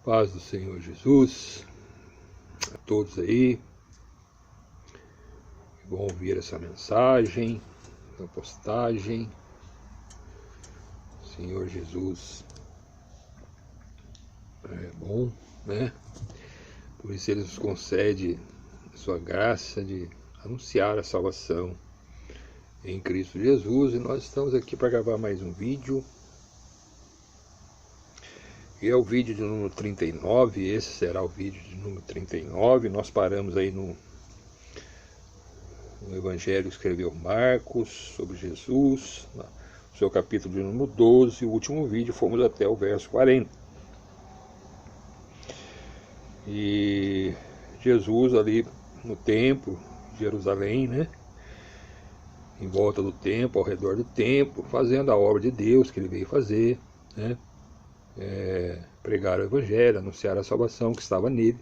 Paz do Senhor Jesus a todos aí que vão ouvir essa mensagem, essa postagem. Senhor Jesus é bom, né? Por isso Ele nos concede a sua graça de anunciar a salvação em Cristo Jesus. E nós estamos aqui para gravar mais um vídeo. E é o vídeo de número 39, esse será o vídeo de número 39. Nós paramos aí no Evangelho que escreveu Marcos sobre Jesus, no seu capítulo de número 12, o último vídeo fomos até o verso 40. E Jesus ali no templo de Jerusalém, né? Em volta do templo, ao redor do templo, fazendo a obra de Deus que ele veio fazer, né? Pregar o Evangelho, anunciar a salvação que estava nele,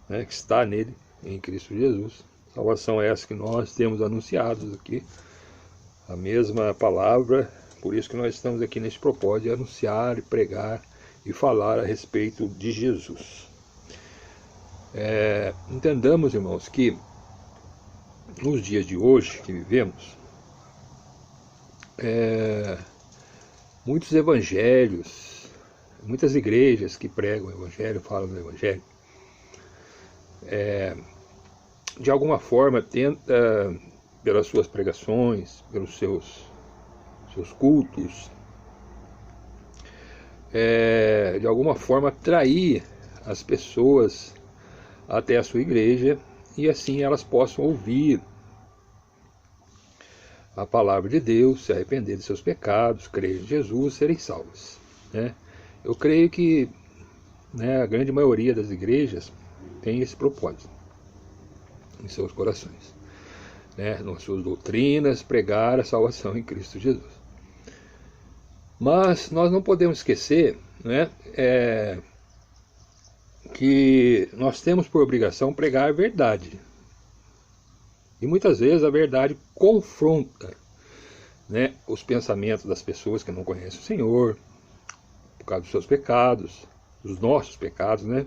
né, que está nele, em Cristo Jesus. Salvação é essa que nós temos anunciado aqui, a mesma palavra, por isso que nós estamos aqui nesse propósito de anunciar, pregar e falar a respeito de Jesus. Entendamos, irmãos, que nos dias de hoje que vivemos, muitos evangelhos, muitas igrejas que pregam o Evangelho, falam do Evangelho, de alguma forma tenta, pelas suas pregações, pelos seus cultos, de alguma forma atrair as pessoas até a sua igreja, e assim elas possam ouvir a palavra de Deus, se arrepender de seus pecados, crer em Jesus, serem salvos, né? Eu creio que, né, a grande maioria das igrejas tem esse propósito em seus corações, né, nas suas doutrinas, pregar a salvação em Cristo Jesus. Mas nós não podemos esquecer, né, que nós temos por obrigação pregar a verdade. E muitas vezes a verdade confronta, né, os pensamentos das pessoas que não conhecem o Senhor, por causa dos seus pecados, dos nossos pecados, né?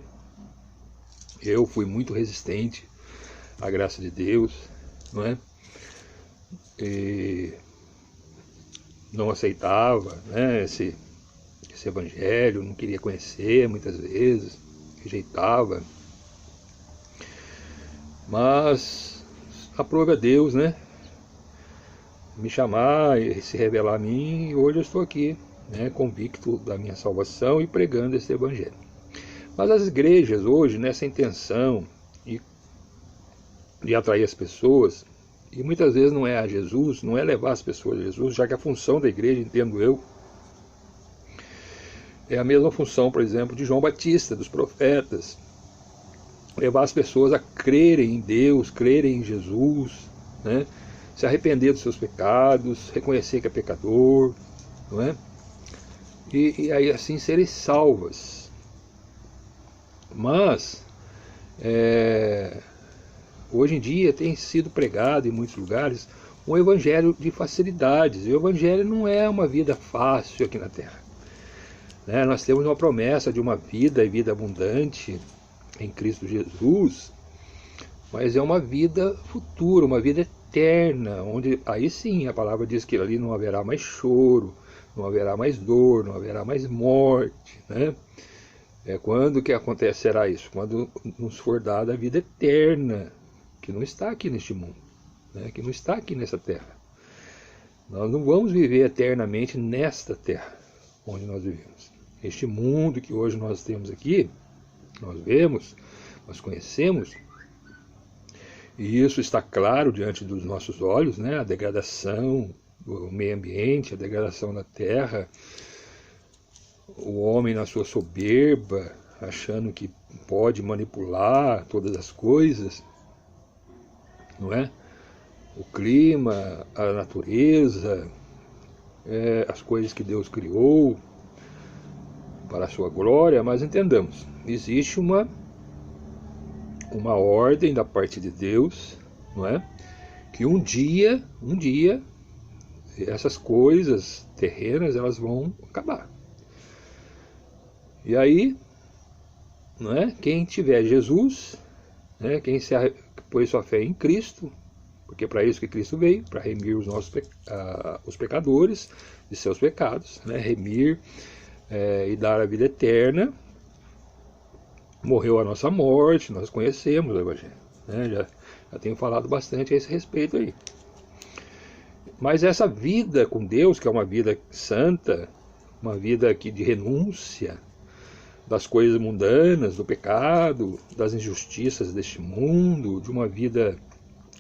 Eu fui muito resistente à graça de Deus, não é? E não aceitava, né, esse evangelho, não queria conhecer muitas vezes, rejeitava. Mas aprove a Deus, né, me chamar e se revelar a mim, e hoje eu estou aqui, né, convicto da minha salvação e pregando esse evangelho. Mas as igrejas hoje, nessa intenção de atrair as pessoas, e muitas vezes não é a Jesus, não é levar as pessoas a Jesus, já que a função da igreja, entendo eu, é a mesma função, por exemplo, de João Batista, dos profetas, levar as pessoas a crerem em Deus, crerem em Jesus, né, se arrepender dos seus pecados, reconhecer que é pecador, não é? E aí assim serem salvas. Mas hoje em dia tem sido pregado em muitos lugares um evangelho de facilidades. E o evangelho não é uma vida fácil aqui na terra, né? Nós temos uma promessa de uma vida e vida abundante em Cristo Jesus, mas é uma vida futura, uma vida eterna, onde aí sim a palavra diz que ali não haverá mais choro, não haverá mais dor, não haverá mais morte, né? Quando que acontecerá isso? Quando nos for dada a vida eterna, que não está aqui neste mundo, né? Que não está aqui nessa terra. Nós não vamos viver eternamente nesta terra onde nós vivemos. Este mundo que hoje nós temos aqui, nós vemos, nós conhecemos, e isso está claro diante dos nossos olhos, né? A degradação do meio ambiente, a degradação da terra, o homem na sua soberba, achando que pode manipular todas as coisas, não é? O clima, a natureza, as coisas que Deus criou para a sua glória. Mas entendamos, existe uma ordem da parte de Deus, não é? Que um dia essas coisas terrenas, elas vão acabar. E aí não é? Quem tiver Jesus, né? Quem pôs sua fé em Cristo, porque é para isso que Cristo veio, para remir os pecadores de seus pecados, né? Remir e dar a vida eterna. Morreu a nossa morte, nós conhecemos o Evangelho, né? Já tenho falado bastante a esse respeito aí. Mas essa vida com Deus, que é uma vida santa, uma vida aqui de renúncia das coisas mundanas, do pecado, das injustiças deste mundo, de uma vida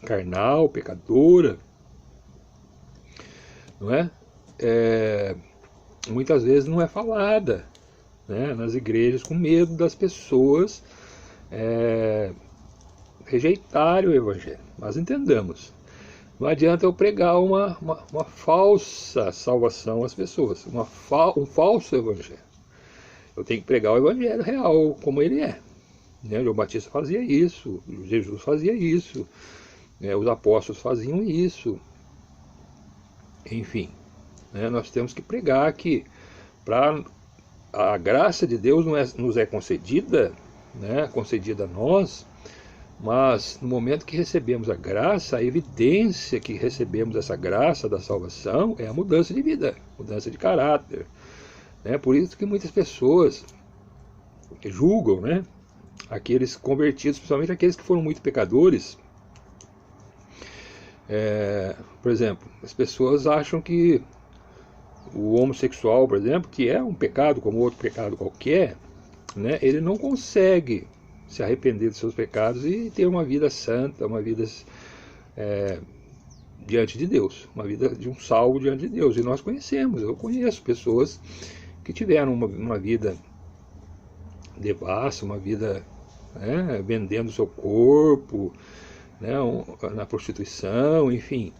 carnal, pecadora, não é? Muitas vezes não é falada, né, nas igrejas, com medo das pessoas rejeitarem o Evangelho. Mas entendamos, não adianta eu pregar uma falsa salvação às pessoas, um falso Evangelho. Eu tenho que pregar o Evangelho real, como ele é. Né? João Batista fazia isso, Jesus fazia isso, os apóstolos faziam isso. Enfim, né? Nós temos que pregar que a graça de Deus nos é concedida, né? Concedida a nós, mas no momento que recebemos a graça, a evidência que recebemos essa graça da salvação é a mudança de vida, mudança de caráter. Por isso que muitas pessoas julgam, né, aqueles convertidos, principalmente aqueles que foram muito pecadores. Por exemplo, as pessoas acham que o homossexual, por exemplo, que é um pecado como outro pecado qualquer, né, ele não consegue se arrepender dos seus pecados e ter uma vida santa, uma vida diante de Deus, uma vida de um salvo diante de Deus. E nós conhecemos, eu conheço pessoas que tiveram uma vida devassa, uma vida vendendo seu corpo, né, na prostituição, enfim,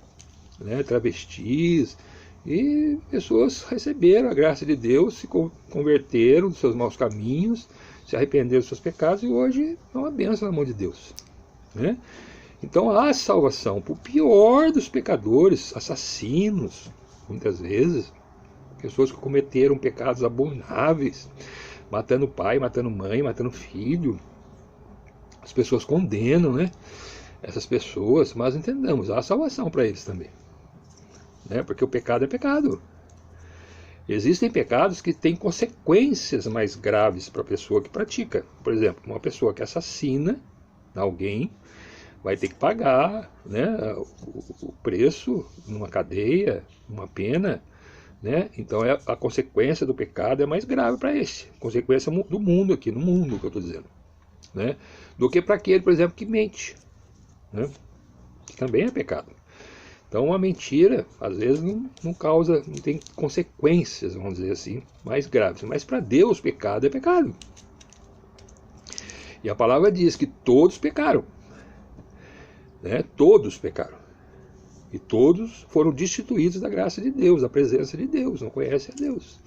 né, travestis, e pessoas receberam a graça de Deus, se converteram dos seus maus caminhos, se arrependeram dos seus pecados e hoje é uma bênção na mão de Deus, né? Então há salvação para o pior dos pecadores, assassinos, muitas vezes, pessoas que cometeram pecados abomináveis, matando pai, matando mãe, matando filho. As pessoas condenam, né, essas pessoas, mas entendamos, há salvação para eles também, né? Porque o pecado é pecado. Existem pecados que têm consequências mais graves para a pessoa que pratica. Por exemplo, uma pessoa que assassina alguém vai ter que pagar, né, o preço numa cadeia, uma pena, né? Então a consequência do pecado é mais grave para esse, consequência do mundo aqui, no mundo que eu estou dizendo, né, do que para aquele, por exemplo, que mente, né, que também é pecado. Então uma mentira, às vezes, não tem consequências, vamos dizer assim, mais graves. Mas para Deus, pecado é pecado. E a palavra diz que todos pecaram. Né? Todos pecaram. E todos foram destituídos da graça de Deus, da presença de Deus, não conhecem a Deus.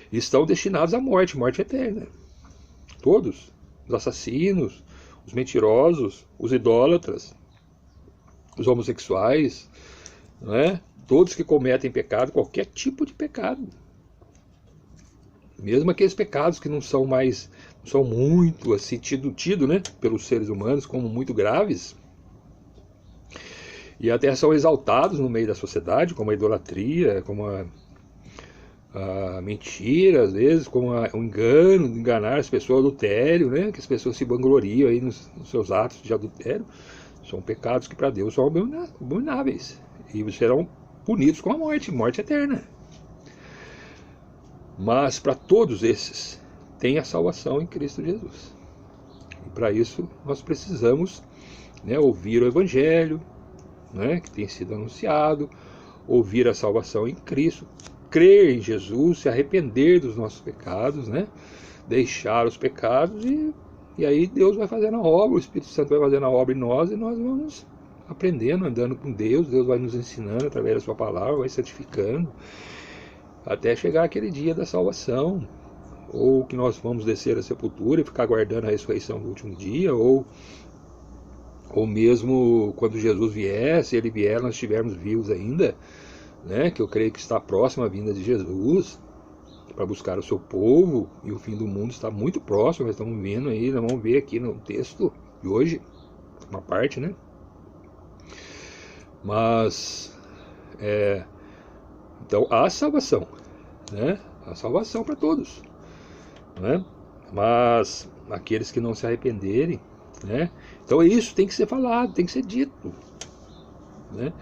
E estão destinados à morte, morte eterna. Todos. Os assassinos, os mentirosos, os idólatras, os homossexuais, não é? Todos que cometem pecado, qualquer tipo de pecado, mesmo aqueles pecados que não são muito assim tido, né, pelos seres humanos como muito graves, e até são exaltados no meio da sociedade, como a idolatria, como a mentira, às vezes, como o engano, enganar as pessoas, adultério, né, que as pessoas se vangloriam aí nos seus atos de adultério. São pecados que para Deus são abomináveis e serão punidos com a morte, morte eterna. Mas para todos esses tem a salvação em Cristo Jesus. E para isso nós precisamos, né, ouvir o Evangelho, né, que tem sido anunciado, ouvir a salvação em Cristo, crer em Jesus, se arrepender dos nossos pecados, né, deixar os pecados e aí Deus vai fazendo a obra, o Espírito Santo vai fazendo a obra em nós e nós vamos aprendendo, andando com Deus. Deus vai nos ensinando através da sua palavra, vai santificando, até chegar aquele dia da salvação, ou que nós vamos descer à sepultura e ficar aguardando a ressurreição do último dia, ou mesmo quando Jesus vier, se ele vier, nós estivermos vivos ainda, né, que eu creio que está próxima a vinda de Jesus, para buscar o seu povo, e o fim do mundo está muito próximo. Nós estamos vendo aí, nós vamos ver aqui no texto de hoje, uma parte, né? Mas, então há salvação, né? Há salvação para todos, né? Mas aqueles que não se arrependerem, né? Então isso tem que ser falado, tem que ser dito, né?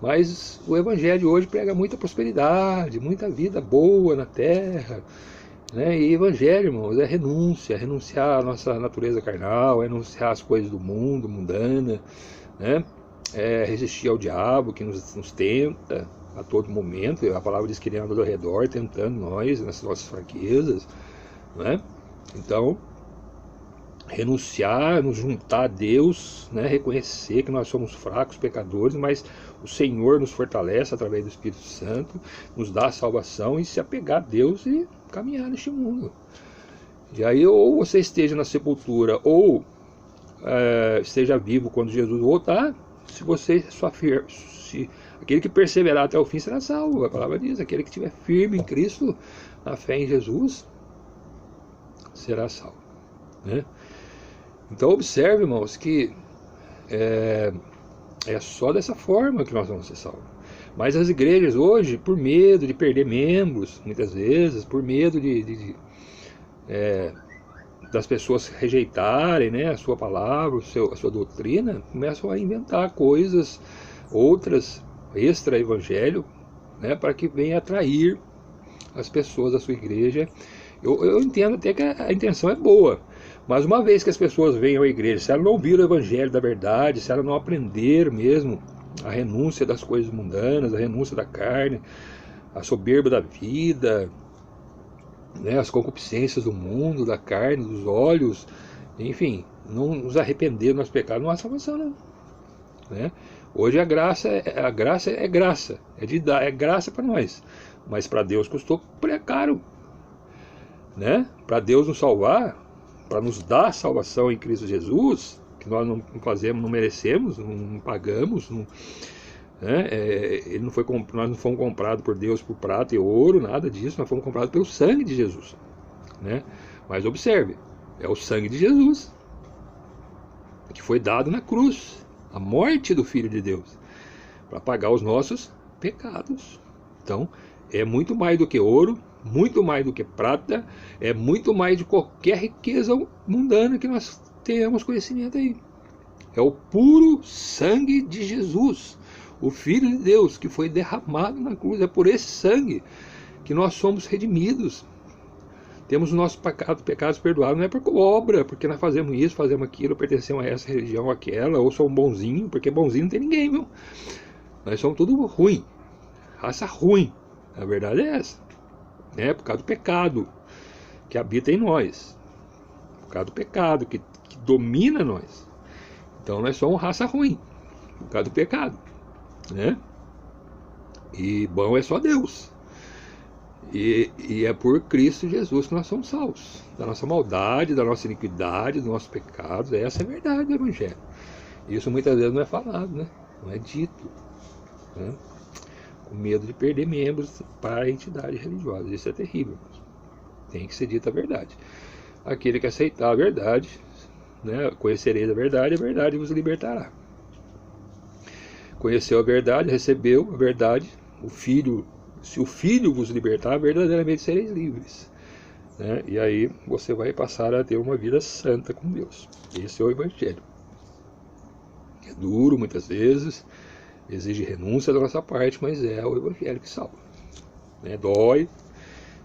Mas o Evangelho hoje prega muita prosperidade, muita vida boa na terra, né? E Evangelho, irmãos, é renúncia, renunciar à nossa natureza carnal, renunciar às coisas do mundo, mundana, né? Resistir ao diabo que nos tenta a todo momento. A palavra diz que ele anda ao redor tentando nós, nas nossas fraquezas, né? Então, renunciar, nos juntar a Deus, né? Reconhecer que nós somos fracos, pecadores, mas o Senhor nos fortalece através do Espírito Santo, nos dá a salvação, e se apegar a Deus e caminhar neste mundo. E aí, ou você esteja na sepultura, ou esteja vivo quando Jesus voltar. Se você aquele que perseverar até o fim será salvo. A palavra diz: aquele que estiver firme em Cristo, na fé em Jesus, será salvo, né? Então observe, irmãos, que é só dessa forma que nós vamos ser salvos. Mas as igrejas hoje, por medo de perder membros, muitas vezes, por medo das pessoas rejeitarem, né, a sua palavra, a sua doutrina, começam a inventar coisas, outras, extra-evangelho, né, para que venha atrair as pessoas da sua igreja. Eu entendo até que a intenção é boa, mas uma vez que as pessoas venham à igreja, se elas não ouviram o evangelho da verdade, se elas não aprenderam mesmo a renúncia das coisas mundanas, a renúncia da carne, a soberba da vida, né, as concupiscências do mundo, da carne, dos olhos, enfim, não nos arrepender dos nossos pecados, não há salvação, não, né? Hoje a graça é graça, é graça para nós, mas para Deus custou caro, né? Para Deus nos salvar, para nos dar salvação em Cristo Jesus, que nós não fazemos, não merecemos, não pagamos, ele não foi, nós não fomos comprados por Deus por prata e ouro, nada disso. Nós fomos comprados pelo sangue de Jesus, né? Mas observe, é o sangue de Jesus que foi dado na cruz, a morte do Filho de Deus, para pagar os nossos pecados. Então é muito mais do que ouro, muito mais do que prata, é muito mais de qualquer riqueza mundana que nós tenhamos conhecimento aí. É o puro sangue de Jesus, o Filho de Deus, que foi derramado na cruz. É por esse sangue que nós somos redimidos. Temos os nossos pecados perdoados, não é por obra, porque nós fazemos isso, fazemos aquilo, pertencemos a essa religião ou aquela, ou somos bonzinho, porque bonzinho não tem ninguém, viu? Nós somos tudo ruim, raça ruim. A verdade é essa, né? Por causa do pecado que habita em nós, por causa do pecado que domina nós. Então nós somos raça ruim, por causa do pecado, né? E bom é só Deus. E é por Cristo Jesus que nós somos salvos da nossa maldade, da nossa iniquidade, dos nossos pecados. Essa é a verdade do Evangelho. Isso muitas vezes não é falado, né? Não é dito, né? Com medo de perder membros para a entidade religiosa. Isso é terrível. Tem que ser dita a verdade. Aquele que aceitar a verdade, né? Conhecereis a verdade vos libertará. Conheceu a verdade, recebeu a verdade, o Filho. Se o Filho vos libertar, verdadeiramente sereis livres, né? E aí você vai passar a ter uma vida santa com Deus. Esse é o Evangelho. É duro muitas vezes, exige renúncia da nossa parte, mas é o Evangelho que salva, né? Dói,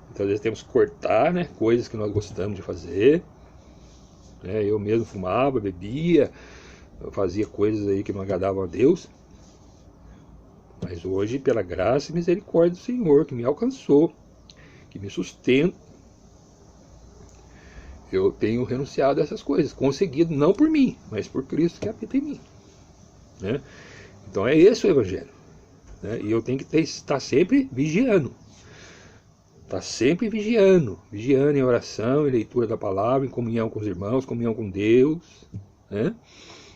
muitas vezes temos que cortar, né, coisas que nós gostamos de fazer, né? Eu mesmo fumava, bebia, eu fazia coisas aí que não agradavam a Deus. Mas hoje, pela graça e misericórdia do Senhor, que me alcançou, que me sustenta, eu tenho renunciado a essas coisas, conseguido não por mim, mas por Cristo que habita em mim, né? Então é esse o Evangelho, né? E eu tenho que estar sempre vigiando, vigiando em oração, em leitura da palavra, em comunhão com os irmãos, comunhão com Deus, né?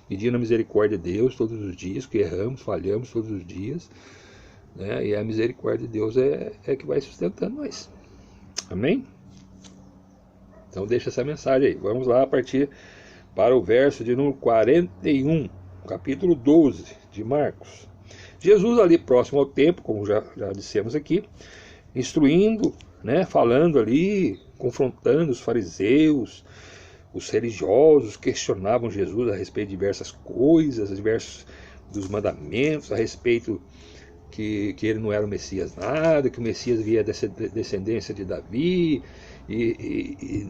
Pedindo a misericórdia de Deus todos os dias, que erramos, falhamos todos os dias, né? E a misericórdia de Deus é que vai sustentando nós, Amém? Então deixa essa mensagem aí. Vamos lá partir para o verso de número 41, capítulo 12 de Marcos. Jesus ali próximo ao templo, como já dissemos aqui, instruindo, né, falando ali, confrontando os fariseus, os religiosos, questionavam Jesus a respeito de diversas coisas, diversos dos mandamentos, a respeito que ele não era o Messias nada, que o Messias via da descendência de Davi, e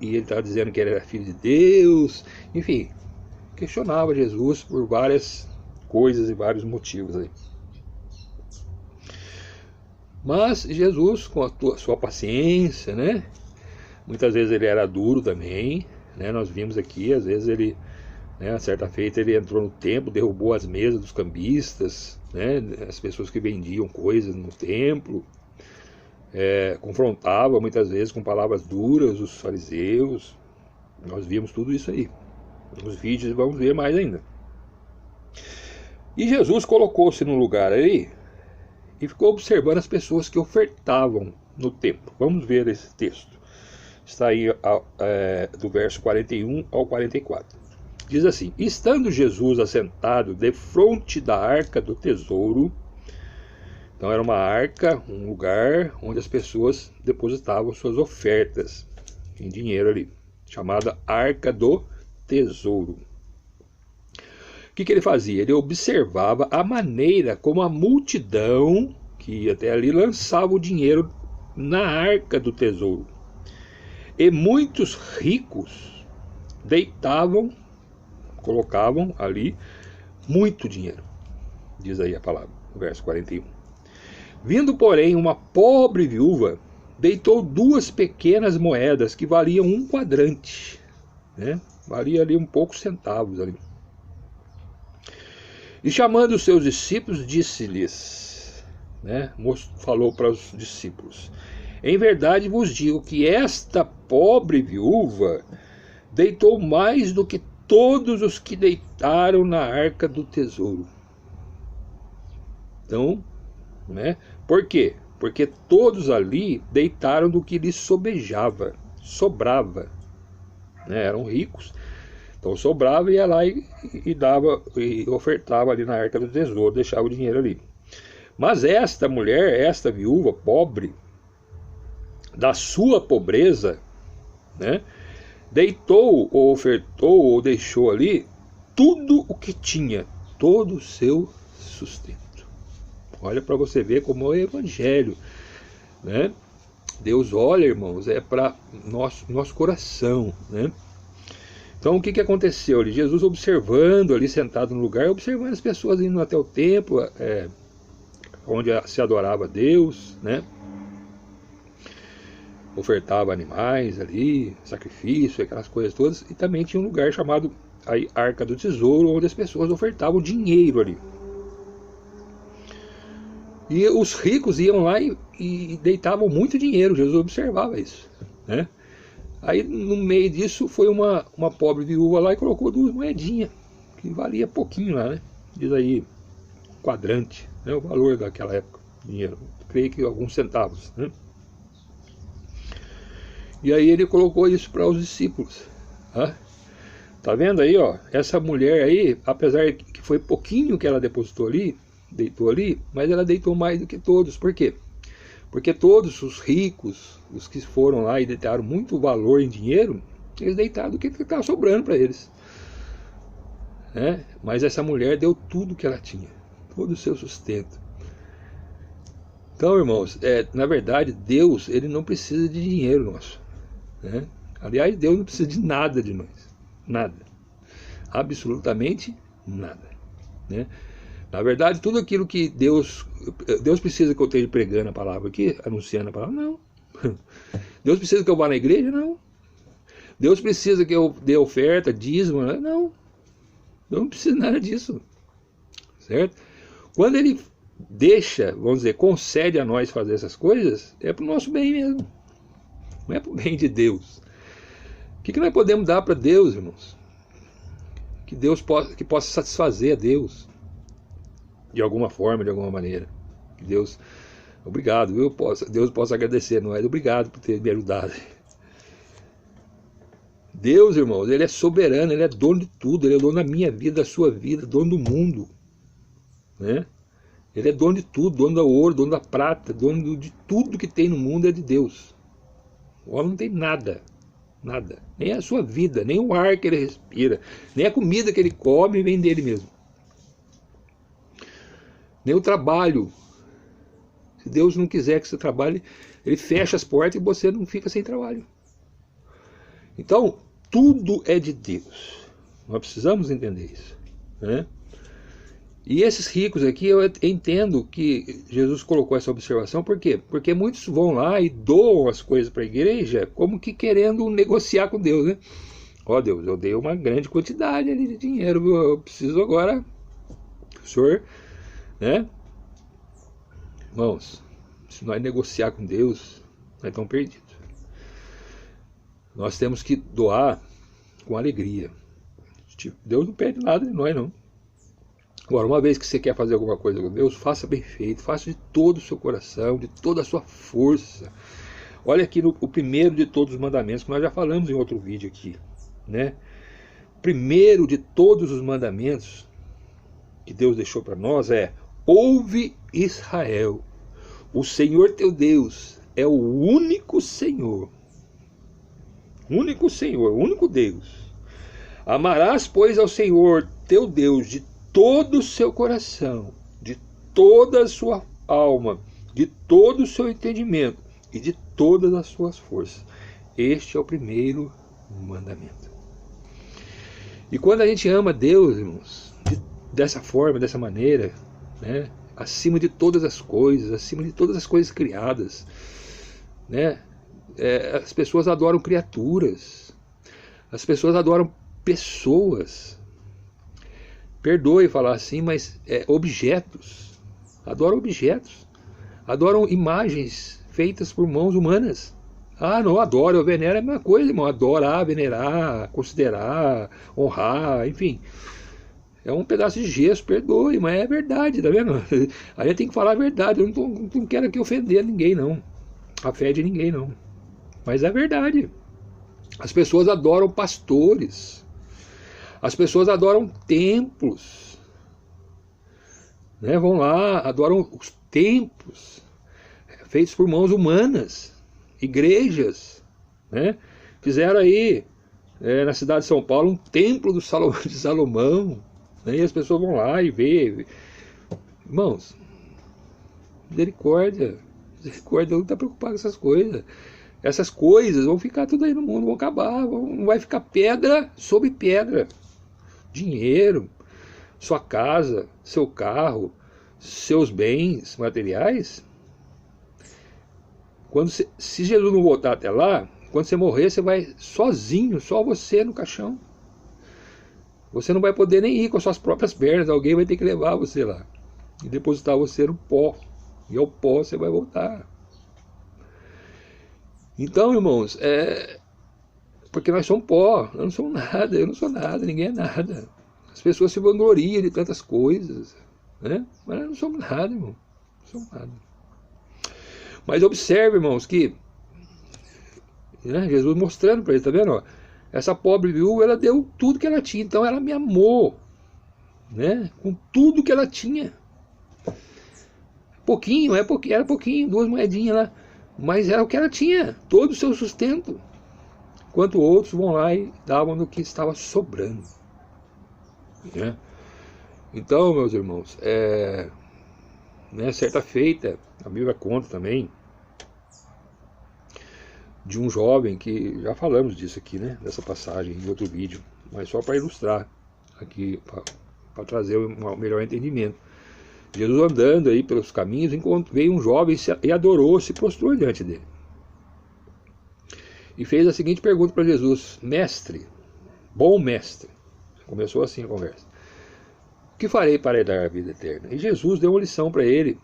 ele estava dizendo que ele era filho de Deus, enfim, questionava Jesus por várias coisas e vários motivos aí. Mas Jesus, com a sua paciência, né, muitas vezes ele era duro também, né, nós vimos aqui, às vezes ele, né, certa feita ele entrou no templo, derrubou as mesas dos cambistas, né, as pessoas que vendiam coisas no templo, confrontava muitas vezes com palavras duras os fariseus. Nós vimos tudo isso aí nos vídeos e vamos ver mais ainda. E Jesus colocou-se num lugar aí e ficou observando as pessoas que ofertavam no templo. Vamos ver esse texto. Está aí do verso 41 ao 44. Diz assim: estando Jesus assentado defronte da arca do tesouro. Então era uma arca, um lugar onde as pessoas depositavam suas ofertas em dinheiro ali, chamada Arca do Tesouro. O que ele fazia? Ele observava a maneira como a multidão que ia até ali lançava o dinheiro na Arca do Tesouro. E muitos ricos deitavam, colocavam ali muito dinheiro. Diz aí a palavra, no verso 41. Vindo, porém, uma pobre viúva, deitou 2 pequenas moedas que valiam 1 quadrante, né? Valia ali poucos centavos ali. E chamando os seus discípulos, disse-lhes, né? Falou para os discípulos: em verdade vos digo que esta pobre viúva deitou mais do que todos os que deitaram na arca do tesouro. Então, né? Por quê? Porque todos ali deitaram do que lhes sobrava, né? Eram ricos, então sobrava e ia lá e dava e ofertava ali na arca do tesouro, deixava o dinheiro ali. Mas esta mulher, esta viúva pobre, da sua pobreza, né, deitou ou ofertou ou deixou ali tudo o que tinha, todo o seu sustento. Olha para você ver como é o Evangelho, né? Deus olha, irmãos, para nosso coração, né? Então o que aconteceu ali? Jesus observando ali, sentado no lugar, observando as pessoas indo até o templo, onde se adorava a Deus, né? Ofertava animais ali, sacrifício, aquelas coisas todas, e também tinha um lugar chamado aí, Arca do Tesouro, onde as pessoas ofertavam dinheiro ali. E os ricos iam lá e deitavam muito dinheiro. Jesus observava isso, né? Aí no meio disso foi uma pobre viúva lá e colocou 2 moedinhas, que valia pouquinho lá, né? Diz aí quadrante, né? O valor daquela época, dinheiro, creio que alguns centavos, né? E aí ele colocou isso para os discípulos, né? Tá vendo aí, ó? Essa mulher aí, apesar que foi pouquinho que ela depositou ali, deitou ali, mas ela deitou mais do que todos. Por quê? Porque todos os ricos, os que foram lá e deitaram muito valor em dinheiro, eles deitaram do que estava sobrando para eles, né? Mas essa mulher deu tudo que ela tinha, todo o seu sustento. Então, irmãos, na verdade, Deus, ele não precisa de dinheiro nosso, né? Aliás, Deus não precisa de nada de nós, nada, absolutamente nada, né? Na verdade, tudo aquilo que Deus precisa que eu esteja pregando a palavra aqui, anunciando a palavra, não. Deus precisa que eu vá na igreja? Não. Deus precisa que eu dê oferta, dízimo? Não. Deus não precisa nada disso, certo? Quando Ele deixa, vamos dizer, concede a nós fazer essas coisas, é para o nosso bem mesmo, não é para o bem de Deus. O que nós podemos dar para Deus, irmãos? Que possa satisfazer a Deus de alguma forma, de alguma maneira, que Deus Obrigado, viu? Deus possa agradecer, não é? Obrigado por ter me ajudado. Deus, irmãos, Ele é soberano, Ele é dono de tudo, Ele é dono da minha vida, da sua vida, dono do mundo, né? Ele é dono de tudo, dono do ouro, dono da prata, dono de tudo que tem no mundo é de Deus. O homem não tem nada, nada, nem a sua vida, nem o ar que ele respira, nem a comida que ele come vem dele mesmo, nem o trabalho. Se Deus não quiser que você trabalhe, Ele fecha as portas e você não fica sem trabalho. Então, tudo é de Deus. Nós precisamos entender isso, né? E esses ricos aqui, eu entendo que Jesus colocou essa observação, por quê? Porque muitos vão lá e doam as coisas para a igreja, como que querendo negociar com Deus, né? Ó Deus, eu dei uma grande quantidade ali de dinheiro, eu preciso agora, o senhor, né? Irmãos, se nós negociar com Deus, nós estamos perdidos. Nós temos que doar com alegria. Deus não pede nada de nós, não. Agora, uma vez que você quer fazer alguma coisa com Deus, faça bem feito, faça de todo o seu coração, de toda a sua força. Olha aqui o primeiro de todos os mandamentos, que nós já falamos em outro vídeo aqui, né? O primeiro de todos os mandamentos que Deus deixou para nós é: ouve Israel, o Senhor teu Deus é o único Senhor. Único Senhor, único Deus. Amarás, pois, ao Senhor teu Deus de todo o seu coração, de toda a sua alma, de todo o seu entendimento e de todas as suas forças. Este é o primeiro mandamento. E quando a gente ama Deus, irmãos, dessa forma, dessa maneira, né, acima de todas as coisas criadas, né, as pessoas adoram criaturas, as pessoas adoram pessoas, perdoe falar assim, mas objetos, adoram imagens feitas por mãos humanas. Ah, não, adoro, eu venero é a mesma coisa, irmão, adorar, venerar, considerar, honrar, enfim, é um pedaço de gesso, perdoe, mas é verdade, tá vendo? A gente tem que falar a verdade, eu não quero aqui ofender ninguém, não, a fé de ninguém, não, mas é verdade. As pessoas adoram pastores, as pessoas adoram templos, né? Vão lá, adoram os templos feitos por mãos humanas, igrejas, né? Fizeram aí na cidade de São Paulo um templo de Salomão, né? E as pessoas vão lá e vê. Irmãos, misericórdia, não está preocupado com essas coisas. Essas coisas vão ficar tudo aí no mundo, vão acabar, não vai ficar pedra sobre pedra. Dinheiro, sua casa, seu carro, seus bens materiais. Se Jesus não voltar até lá, quando você morrer, você vai sozinho, só você no caixão. Você não vai poder nem ir com as suas próprias pernas, alguém vai ter que levar você lá e depositar você no pó, e ao pó você vai voltar. Então, irmãos, porque nós somos pó, nós não somos nada, eu não sou nada, ninguém é nada. As pessoas se vangloriam de tantas coisas, né? Mas nós não somos nada, irmão, não somos nada. Mas observe, irmãos, que Jesus mostrando para eles, tá vendo? Ó, essa pobre viúva, ela deu tudo que ela tinha, então ela me amou, né? Com tudo que ela tinha. Pouquinho, era pouquinho, 2 moedinhas lá, mas era o que ela tinha, todo o seu sustento. Enquanto outros vão lá e davam do que estava sobrando, né? Então, meus irmãos, certa feita, a Bíblia conta também de um jovem, que já falamos disso aqui, né, dessa passagem em outro vídeo, mas só para ilustrar aqui, para trazer um melhor entendimento. Jesus andando aí pelos caminhos, veio um jovem e adorou, se prostrou diante dele. E fez a seguinte pergunta para Jesus: mestre, bom mestre, começou assim a conversa, o que farei para herdar a vida eterna? E Jesus deu uma lição para ele.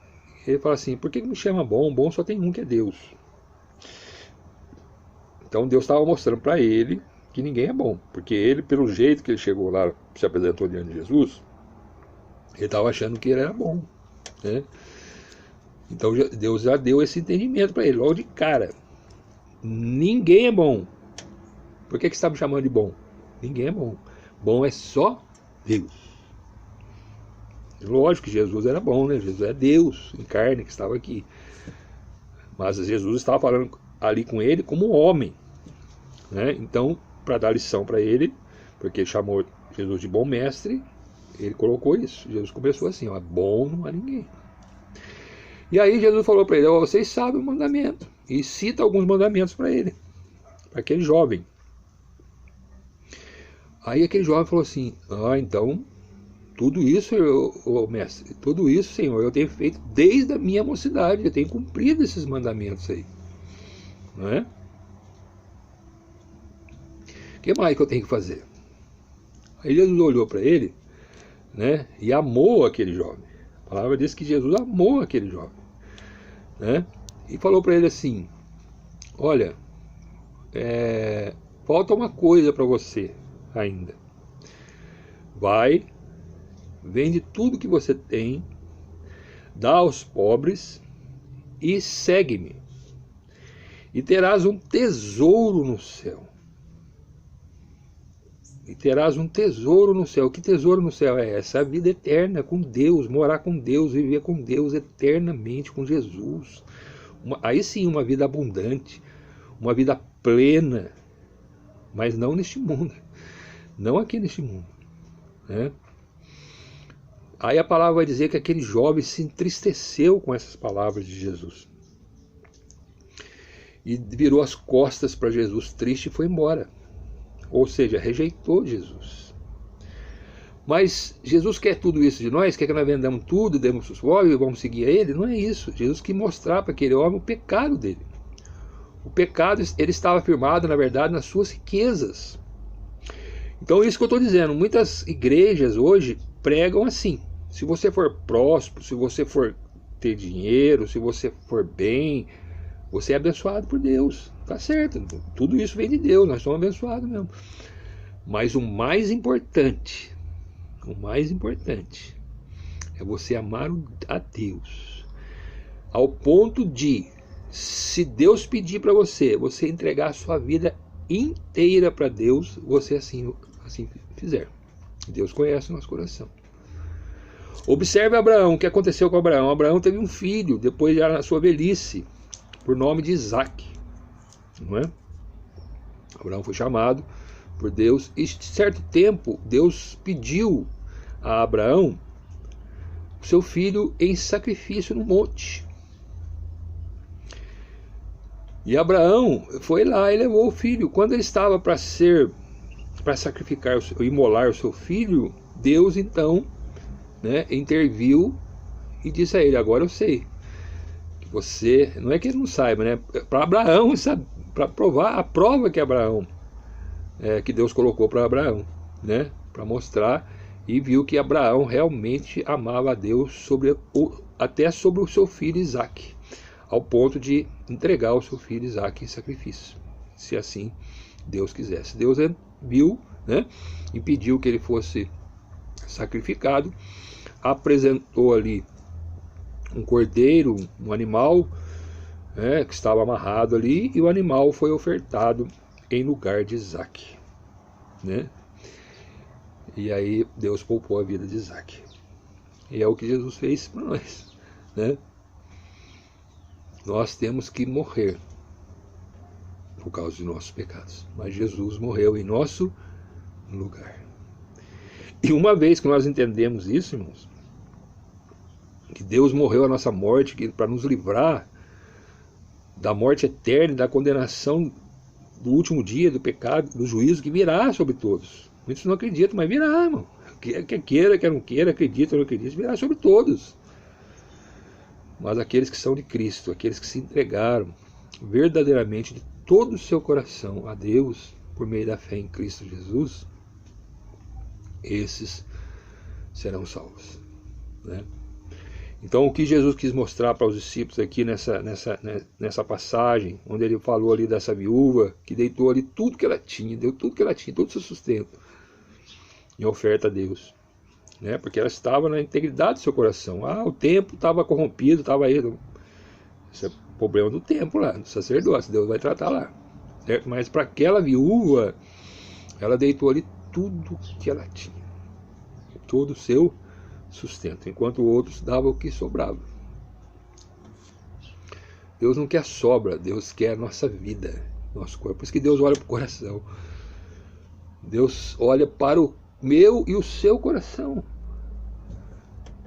Ele fala assim: por que me chama bom? Bom só tem um, que é Deus. Então Deus estava mostrando para ele que ninguém é bom, porque ele, pelo jeito que ele chegou lá, se apresentou diante de Jesus, ele estava achando que ele era bom, né? Então Deus já deu esse entendimento para ele, logo de cara. Ninguém é bom. Por que você está me chamando de bom? Ninguém é bom. Bom é só Deus. Lógico que Jesus era bom, né? Jesus é Deus em carne que estava aqui. Mas Jesus estava falando ali com ele como homem, né? Então, para dar lição para ele, porque ele chamou Jesus de bom mestre, ele colocou isso. Jesus começou assim, ó, bom não há ninguém. E aí Jesus falou para ele, ó, vocês sabem o mandamento. E cita alguns mandamentos para ele, para aquele jovem. Aí aquele jovem falou assim, então, tudo isso, mestre, tudo isso, Senhor, eu tenho feito desde a minha mocidade, eu tenho cumprido esses mandamentos aí. Não é? O que mais que eu tenho que fazer? Aí Jesus olhou para ele, né, e amou aquele jovem. A palavra diz que Jesus amou aquele jovem, né, e falou para ele assim, olha, falta uma coisa para você ainda. Vai, vende tudo que você tem, dá aos pobres e segue-me. E terás um tesouro no céu. E terás um tesouro no céu. Que tesouro no céu é essa? A vida eterna com Deus, morar com Deus, viver com Deus eternamente, com Jesus. Aí sim, uma vida abundante, uma vida plena, mas não neste mundo, não aqui neste mundo, né? Aí a palavra vai dizer que aquele jovem se entristeceu com essas palavras de Jesus. E virou as costas para Jesus triste e foi embora. Ou seja, rejeitou Jesus. Mas Jesus quer tudo isso de nós, quer que nós vendamos tudo, demos os pobres e vamos seguir a Ele? Não é isso. Jesus quis mostrar para aquele homem o pecado dele. O pecado, ele estava firmado, na verdade, nas suas riquezas. Então, isso que eu estou dizendo, muitas igrejas hoje pregam assim. Se você for próspero, se você for ter dinheiro, se você for bem, você é abençoado por Deus. Tá certo, tudo isso vem de Deus, nós somos abençoados mesmo. Mas o mais importante é você amar a Deus. Ao ponto de, se Deus pedir para você entregar a sua vida inteira para Deus, você assim fizer. Deus conhece o nosso coração. Observe Abraão, o que aconteceu com Abraão. Abraão teve um filho, depois já na sua velhice, por nome de Isaac. Não é? Abraão foi chamado por Deus, e certo tempo Deus pediu a Abraão o seu filho em sacrifício no monte. E Abraão foi lá e levou o filho. Quando ele estava para sacrificar, imolar o seu filho, Deus então, né, interviu e disse a ele, agora eu sei que você, não é que ele não saiba, né, para Abraão, para provar a prova que Abraão, que Deus colocou para Abraão, né, para mostrar, e viu que Abraão realmente amava a Deus até sobre o seu filho Isaac, ao ponto de entregar o seu filho Isaac em sacrifício, se assim Deus quisesse. Deus viu, né, e pediu que ele fosse sacrificado, apresentou ali um cordeiro, um animal, que estava amarrado ali, e o animal foi ofertado em lugar de Isaac, né? E aí Deus poupou a vida de Isaac. E é o que Jesus fez para nós, né? Nós temos que morrer por causa de nossos pecados, mas Jesus morreu em nosso lugar. E uma vez que nós entendemos isso, irmãos, que Deus morreu a nossa morte para nos livrar da morte eterna e da condenação do último dia, do pecado, do juízo que virá sobre todos. Muitos não acreditam, mas virá, irmão. Quer queira, quer não queira, acredita ou não acredita, virá sobre todos. Mas aqueles que são de Cristo, aqueles que se entregaram verdadeiramente de todo o seu coração a Deus, por meio da fé em Cristo Jesus, esses serão salvos, né? Então, o que Jesus quis mostrar para os discípulos aqui nessa passagem, onde ele falou ali dessa viúva, que deitou ali tudo que ela tinha, deu tudo que ela tinha, todo o seu sustento, em oferta a Deus, né? Porque ela estava na integridade do seu coração. O tempo estava corrompido, estava aí, Isso é problema do templo lá, do sacerdócio, Deus vai tratar lá, certo? Mas para aquela viúva, ela deitou ali tudo que ela tinha, todo o seu sustento, enquanto outros davam o que sobrava. Deus não quer sobra, Deus quer a nossa vida, nosso corpo. Por isso que Deus olha para o coração. Deus olha para o meu e o seu coração.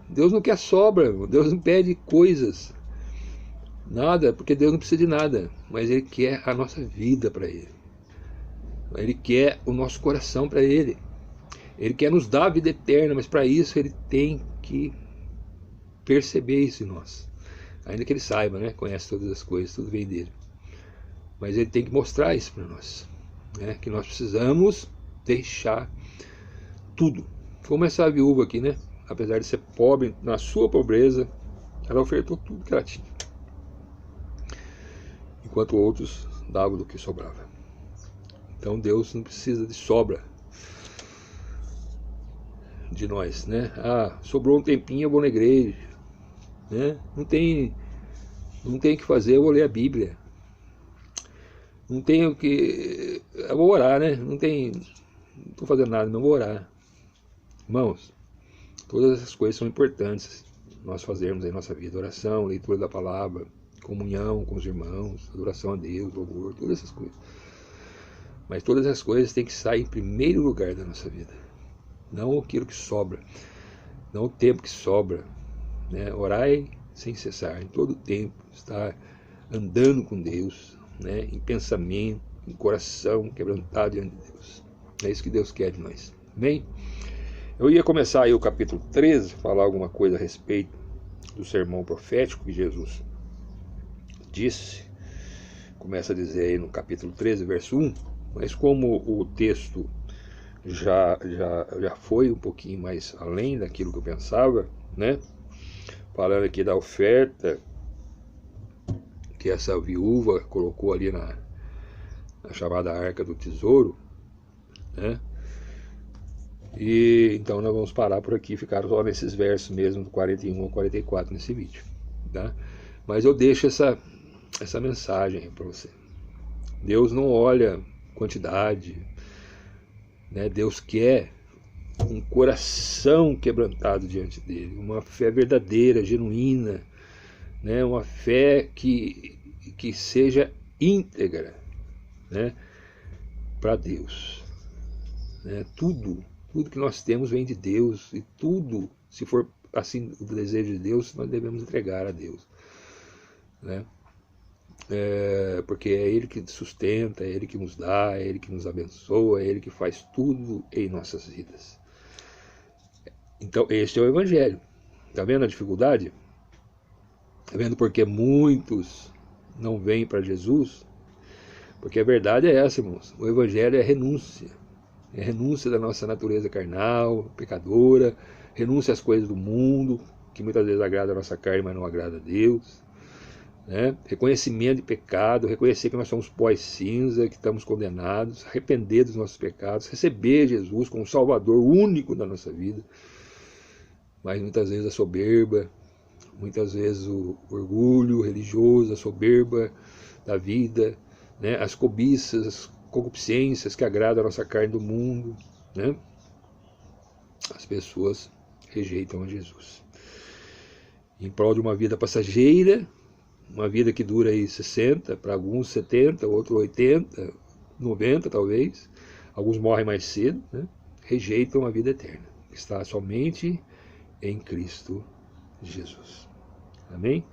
Deus não quer sobra, irmão. Deus não pede coisas, nada, porque Deus não precisa de nada, mas Ele quer a nossa vida para Ele. Ele quer o nosso coração para Ele. Ele quer nos dar a vida eterna, mas para isso Ele tem que perceber isso em nós. Ainda que Ele saiba, né? Conhece todas as coisas, tudo vem dele. Mas Ele tem que mostrar isso para nós, né? Que nós precisamos deixar tudo. Como essa viúva aqui, né? Apesar de ser pobre, na sua pobreza, ela ofertou tudo que ela tinha, enquanto outros davam do que sobrava. Então Deus não precisa de sobra de nós, né? Ah, sobrou um tempinho, eu vou na igreja, né? Não tem o que fazer, eu vou ler a Bíblia. Não tenho que... eu vou orar, né? Não estou fazendo nada, não vou orar. Irmãos, todas essas coisas são importantes nós fazermos em nossa vida. Oração, leitura da palavra, comunhão com os irmãos, adoração a Deus, louvor, todas essas coisas. Mas todas essas coisas têm que sair em primeiro lugar da nossa vida. Não aquilo que sobra, não o tempo que sobra, né? Orai sem cessar, em todo o tempo, estar andando com Deus, né? Em pensamento, em coração quebrantado diante de Deus. É isso que Deus quer de nós. Amém? Eu ia começar aí o capítulo 13, falar alguma coisa a respeito do sermão profético que Jesus disse. Começa a dizer aí no capítulo 13, verso 1, mas como o texto já foi um pouquinho mais além daquilo que eu pensava, né? Falando aqui da oferta que essa viúva colocou ali na chamada Arca do Tesouro, né? E então nós vamos parar por aqui, ficar só nesses versos mesmo, do 41 ao 44 nesse vídeo, tá? Mas eu deixo essa mensagem para você. Deus não olha quantidade, né? Deus quer um coração quebrantado diante dele, uma fé verdadeira, genuína, né? Uma fé que seja íntegra, né? Para Deus, né? Tudo que nós temos vem de Deus, e tudo, se for assim o desejo de Deus, nós devemos entregar a Deus, né? Porque é Ele que sustenta, é Ele que nos dá, é Ele que nos abençoa, é Ele que faz tudo em nossas vidas. Então este é o Evangelho. Está vendo a dificuldade? Está vendo porque muitos não vêm para Jesus? Porque a verdade é essa, irmãos. O Evangelho é renúncia. É renúncia da nossa natureza carnal, pecadora, renúncia às coisas do mundo, que muitas vezes agrada a nossa carne, mas não agrada a Deus, né? Reconhecimento de pecado, reconhecer que nós somos pó e cinza, que estamos condenados, arrepender dos nossos pecados, receber Jesus como Salvador único da nossa vida. Mas muitas vezes a soberba, muitas vezes o orgulho religioso, a soberba da vida, né? As cobiças, as concupiscências que agradam a nossa carne do mundo, né? As pessoas rejeitam a Jesus em prol de uma vida passageira, uma vida que dura aí 60, para alguns 70, outros 80, 90 talvez. Alguns morrem mais cedo, né? Rejeitam a vida eterna, que está somente em Cristo Jesus. Amém?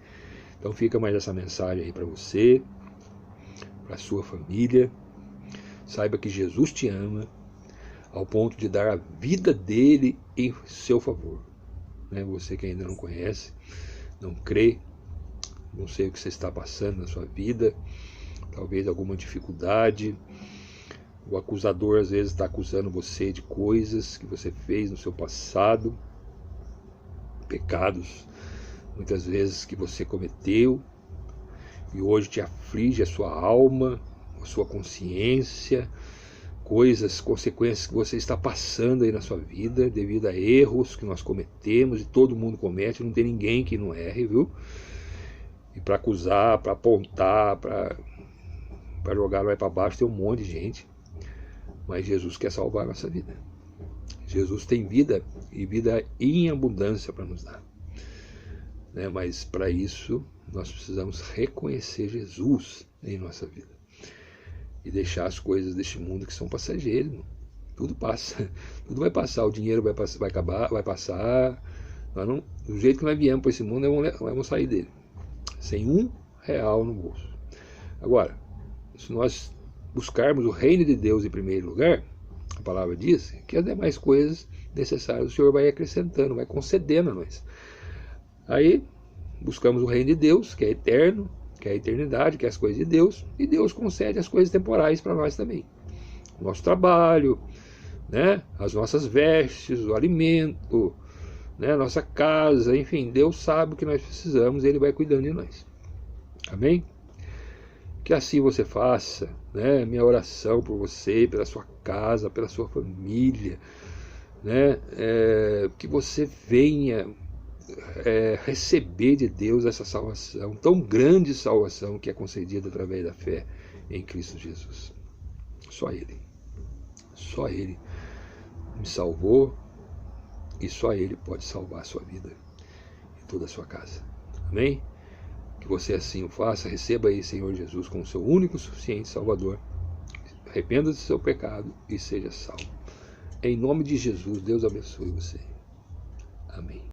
Então fica mais essa mensagem aí para você, para a sua família. Saiba que Jesus te ama ao ponto de dar a vida dele em seu favor, né? Você que ainda não conhece, não crê, não sei o que você está passando na sua vida, talvez alguma dificuldade. O acusador às vezes está acusando você de coisas que você fez no seu passado, pecados muitas vezes que você cometeu, e hoje te aflige a sua alma, a sua consciência, coisas, consequências que você está passando aí na sua vida, devido a erros que nós cometemos, e todo mundo comete, não tem ninguém que não erre, viu? E para acusar, para apontar, para jogar lá para baixo, tem um monte de gente. Mas Jesus quer salvar a nossa vida. Jesus tem vida e vida em abundância para nos dar. Né? Mas para isso nós precisamos reconhecer Jesus em nossa vida. E deixar as coisas deste mundo que são passageiras. Tudo passa. Tudo vai passar. O dinheiro vai acabar, vai passar. Do jeito que nós viemos para esse mundo, nós vamos sair dele. Sem R$1 no bolso. Agora, se nós buscarmos o reino de Deus em primeiro lugar, a palavra diz que as demais coisas necessárias o Senhor vai acrescentando, vai concedendo a nós. Aí buscamos o reino de Deus, que é eterno, que é a eternidade, que é as coisas de Deus, e Deus concede as coisas temporais para nós também. O nosso trabalho, né? As nossas vestes, o alimento, né? A nossa casa, enfim, Deus sabe o que nós precisamos e Ele vai cuidando de nós. Amém? Que assim você faça, né? Minha oração por você, pela sua casa, pela sua família, né? Que você venha receber de Deus essa salvação, tão grande salvação que é concedida através da fé em Cristo Jesus. Só Ele me salvou e só Ele pode salvar a sua vida e toda a sua casa. Amém? Que você assim o faça, receba aí Senhor Jesus como seu único e suficiente Salvador. Arrependa do seu pecado e seja salvo. Em nome de Jesus, Deus abençoe você. Amém.